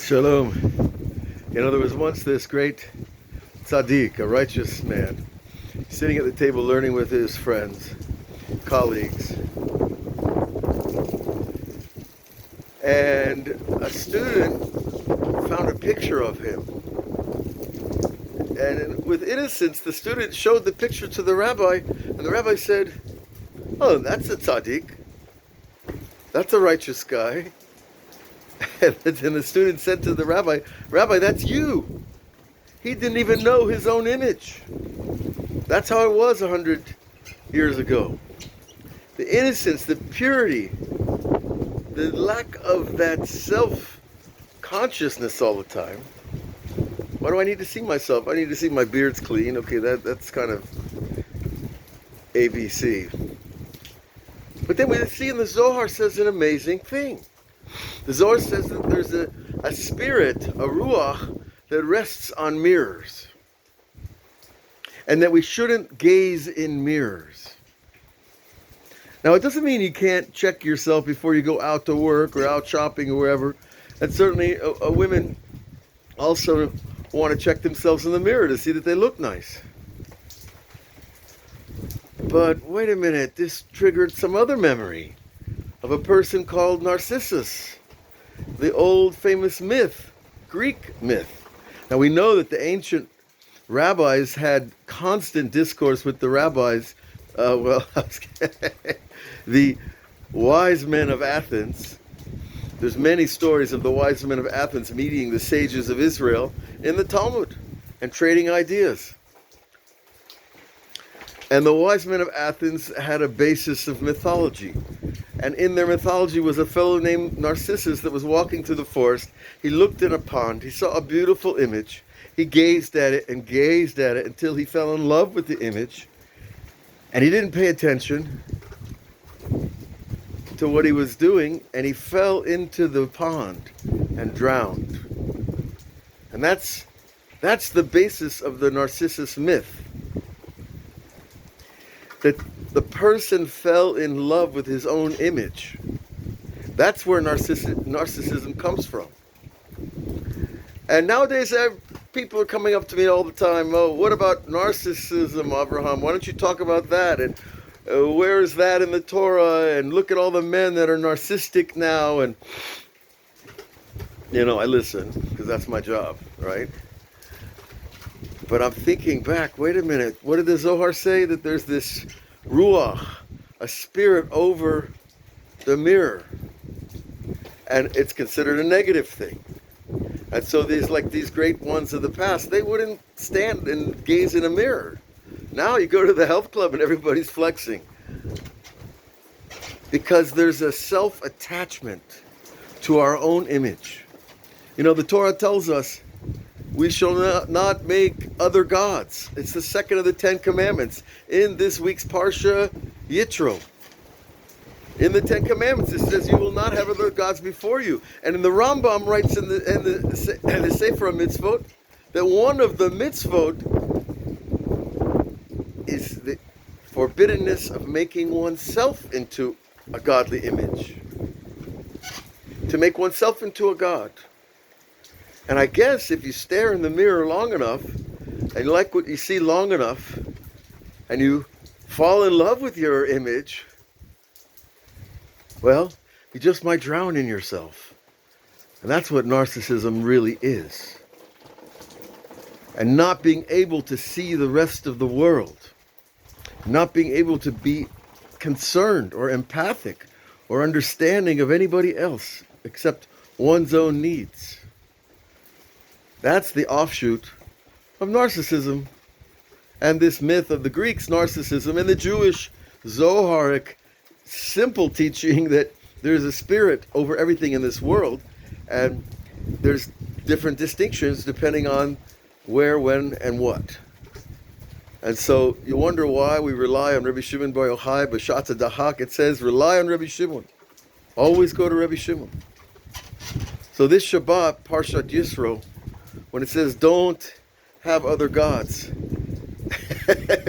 Shalom. There was once this great tzaddik, a righteous man, sitting at the table learning with his friends, colleagues. And a student found a picture of him. And with innocence, the student showed the picture to the rabbi, and the rabbi said, "Oh, that's a tzaddik. That's a righteous guy." And the student said to the rabbi, "Rabbi, that's you." He didn't even know his own image. That's how it was 100 years ago. The innocence, the purity, the lack of that self-consciousness all the time. Why do I need to see myself? I need to see my beard's clean. Okay, that's kind of ABC. But then we see in the Zohar says an amazing thing. The Zohar says that there's a spirit, a ruach, that rests on mirrors. And that we shouldn't gaze in mirrors. Now, it doesn't mean you can't check yourself before you go out to work or out shopping or wherever. And certainly women also want to check themselves in the mirror to see that they look nice. But wait a minute, this triggered some other memory of a person called Narcissus, the old famous myth, Greek myth. Now we know that the ancient rabbis had constant discourse with the rabbis, the wise men of Athens. There's many stories of the wise men of Athens meeting the sages of Israel in the Talmud and trading ideas. And the wise men of Athens had a basis of mythology. And in their mythology was a fellow named Narcissus that was walking through the forest. He looked in a pond. He saw a beautiful image. He gazed at it and gazed at it until he fell in love with the image. And he didn't pay attention to what he was doing, and he fell into the pond and drowned. And that's the basis of the Narcissus myth. That the person fell in love with his own image. That's where narcissism comes from. And nowadays, people are coming up to me all the time, "Oh, what about narcissism, Abraham? Why don't you talk about that? And where is that in the Torah? And look at all the men that are narcissistic now." And, I listen, because that's my job, right? But I'm thinking back, wait a minute, what did the Zohar say? That there's this ruach, a spirit over the mirror. And it's considered a negative thing. And so these great ones of the past, they wouldn't stand and gaze in a mirror. Now you go to the health club and everybody's flexing. Because there's a self-attachment to our own image. The Torah tells us, we shall not make other gods. It's the second of the 10 commandments. In this week's Parsha, Yitro. In the 10 commandments, it says you will not have other gods before you. And in the Rambam writes in the Sefer Mitzvot that one of the mitzvot is the forbiddenness of making oneself into a godly image. To make oneself into a god. And I guess if you stare in the mirror long enough, and you like what you see long enough, and you fall in love with your image, well, you just might drown in yourself. And that's what narcissism really is. And not being able to see the rest of the world. Not being able to be concerned or empathic or understanding of anybody else except one's own needs. That's the offshoot of narcissism. And this myth of the Greeks, narcissism, and the Jewish Zoharic simple teaching that there's a spirit over everything in this world, and there's different distinctions depending on where, when, and what. And so you wonder why we rely on Rabbi Shimon Bar Yochai, B'Shatz Dahak. It says, rely on Rabbi Shimon. Always go to Rabbi Shimon. So this Shabbat, Parshat Yisro, when it says, don't have other gods,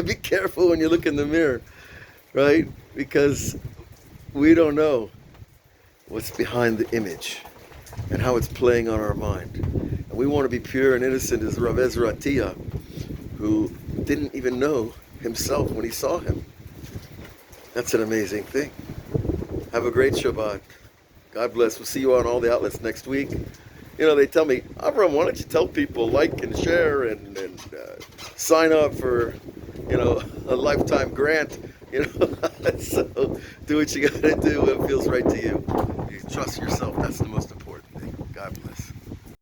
be careful when you look in the mirror, right? Because we don't know what's behind the image. and how it's playing on our mind. And we want to be pure and innocent as Rav Ezra Atiyah, who didn't even know himself when he saw him. That's an amazing thing. Have a great Shabbat. God bless. We'll see you on all the outlets next week. You know, they tell me, Avram, why don't you tell people like and share and sign up for, you know, a lifetime grant. You know, so do what you got to do. What feels right to you. You trust yourself. That's the most important.